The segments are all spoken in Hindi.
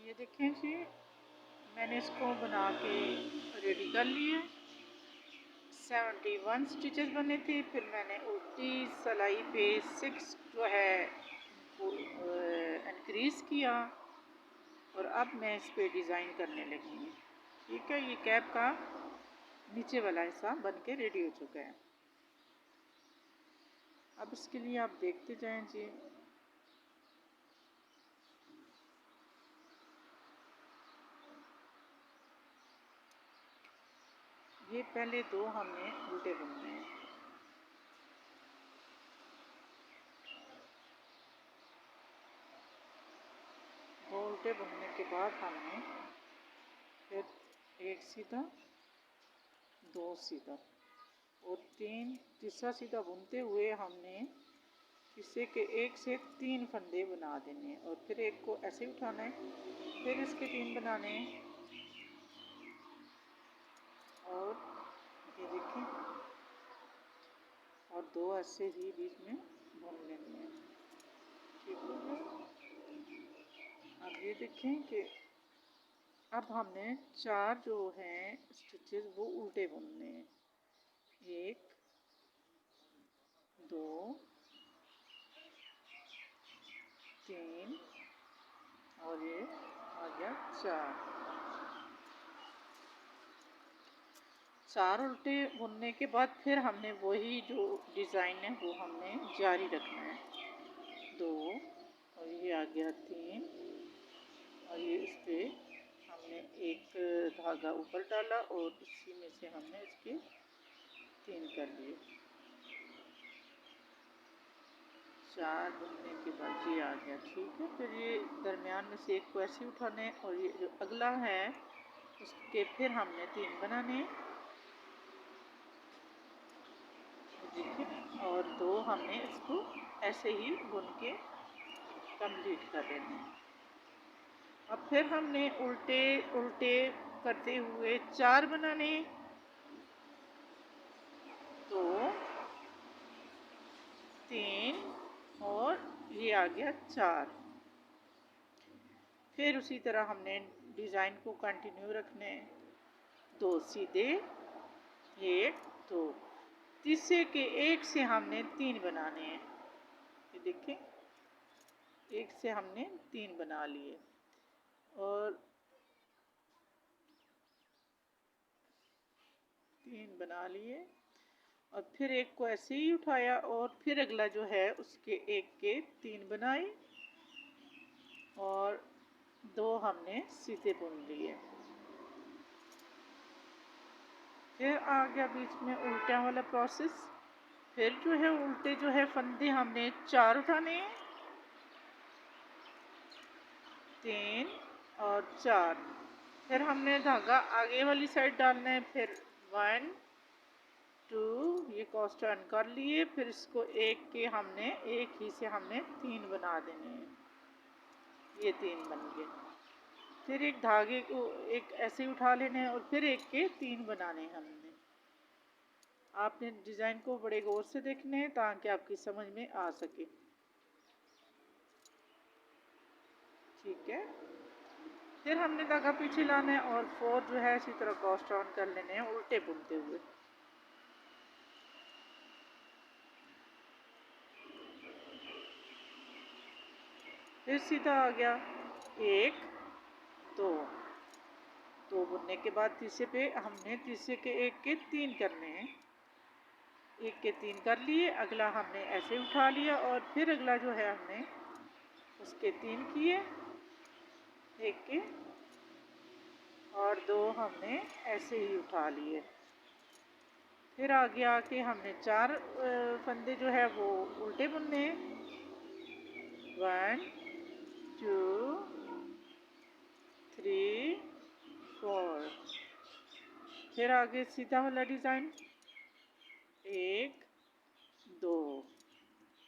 ये देखें जी, मैंने इसको बना के रेडी कर लिए। 71 स्टिचेस बने थे। फिर मैंने उल्टी सिलाई पे 6 जो है वो इंक्रीज़ किया और अब मैं इस पे डिज़ाइन करने लगी हूँ। ठीक है, ये कैप का नीचे वाला हिस्सा बन के रेडी हो चुका है। अब इसके लिए आप देखते जाएं जी। ये पहले दो हमने उल्टे बुनने हैं। दो उल्टे बुनने के बाद हमने फिर एक सीधा, दो सीधा और तीसरा सीधा बुनते हुए हमने इसे के एक से 3 फंदे बना देने हैं और फिर एक को ऐसे उठाना है, फिर इसके 3 बनाने हैं और ये देखें, और दो ऐसे ही बीच में बुन लेने हैं। ठीक हो गया। अब ये देखें कि अब हमने 4 जो हैं स्टिचेस वो उल्टे बुनने हैं। 1 2 3 और ये आ गया 4 उल्टे बुनने के बाद फिर हमने वही जो डिज़ाइन है वो हमने जारी रखना है। 2 और ये आ गया 3 और ये इस पर हमने एक धागा ऊपर डाला और इसी में से हमने इसके 3 कर लिए। 4 बुनने के बाद ये आ गया। ठीक है, फिर ये दरमियान में से एक को ऐसे उठाने हैं और ये जो अगला है उसके फिर हमने 3 बनाने देखिए, और 2 हमने इसको ऐसे ही बुन के कंप्लीट कर देने हैं। अब फिर हमने उल्टे उल्टे करते हुए 4 बनाने, 2 3 और ये आ गया 4। फिर उसी तरह हमने डिज़ाइन को कंटिन्यू रखने, 2 सीधे, 1 2, तीसरे के एक से हमने 3 बनाने हैं। ये देखें, एक से हमने 3 बना लिए और 3 बना लिए और फिर एक को ऐसे ही उठाया और फिर अगला जो है उसके एक के 3 बनाए और 2 हमने सीधे बुन लिए। फिर आ गया बीच में उल्टा वाला प्रोसेस। फिर जो है उल्टे जो है फंदे हमने 4 उठाने हैं, 3 और 4। फिर हमने धागा आगे वाली साइड डालना है। फिर 1 2 ये क्रॉस टर्न कर लिए। फिर इसको एक के हमने एक ही से हमने 3 बना देने हैं। ये 3 बन गए। फिर एक धागे को एक ऐसे उठा लेने हैं और फिर एक के 3 बनाने हैं हमने। आपने डिज़ाइन को बड़े गौर से देखने हैं ताकि आपकी समझ में आ सके। ठीक है, फिर हमने धागा पीछे लाना है और 4 जो है इसी तरह क्रॉस टर्न कर लेने हैं उल्टे बुनते हुए। फिर सीधा आ गया 1 2 2 बुनने के बाद तीसरे पे हमने तीसरे के एक के 3 करने हैं। एक के 3 कर लिए, अगला हमने ऐसे उठा लिया और फिर अगला जो है हमने उसके 3 किए, एक के और 2 हमने ऐसे ही उठा लिए। फिर आगे आके हमने 4 फंदे जो है वो उल्टे बुनने, 1 2 3 4। फिर आगे सीधा वाला डिज़ाइन 1 2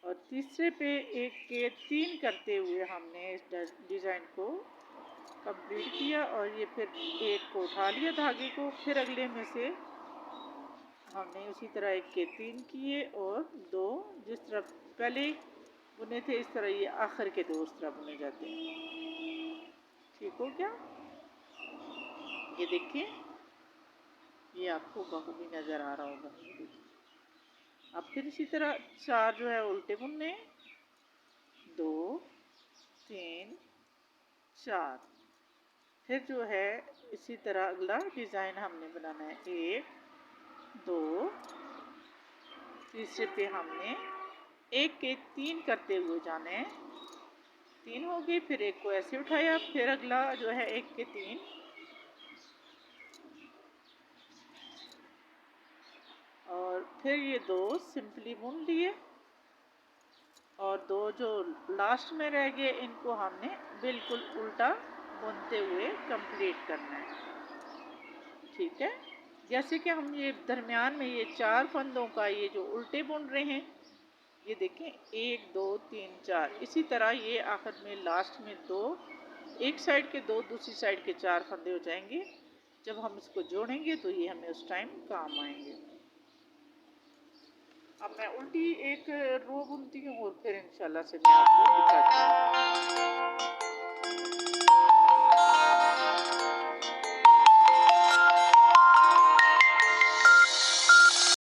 और तीसरे पे एक के 3 करते हुए हमने इस डिज़ाइन को कंप्लीट किया और ये फिर एक को उठा लिया धागे को। फिर अगले में से हमने उसी तरह एक के 3 किए और 2 जिस तरह पहले बुने थे इस तरह ये आखिर के 2 इस तरह बुने जाते हैं। ठीक ठीक हो गया। ये देखिए, ये आपको बहु भी नज़र आ रहा होगा। ये देखिए, अब फिर इसी तरह 4 जो है उल्टे बुनने, 2 3 4। फिर जो है इसी तरह अगला डिज़ाइन हमने बनाना है, 1 2, तीसरे पे हमने 1 के 3 करते हुए जाने हैं। 3 हो गए, फिर एक को ऐसे उठाया, फिर अगला जो है 1 के 3, और फिर ये 2 सिंपली बुन लिए, और 2 जो लास्ट में रह गए इनको हमने बिल्कुल उल्टा बुनते हुए कंप्लीट करना है। ठीक है, जैसे कि हम ये दरमियान में ये 4 फंदों का ये जो उल्टे बुन रहे हैं, ये देखें 1 2 3 4, इसी तरह ये आखिर में लास्ट में 2, एक साइड के 2, दूसरी साइड के 4 फंदे हो जाएंगे। जब हम इसको जोड़ेंगे तो ये हमें उस टाइम काम आएंगे। अब मैं उल्टी एक रो बुनती हूँ और फिर इंशाल्लाह से मैं आपको दिखाती हूँ।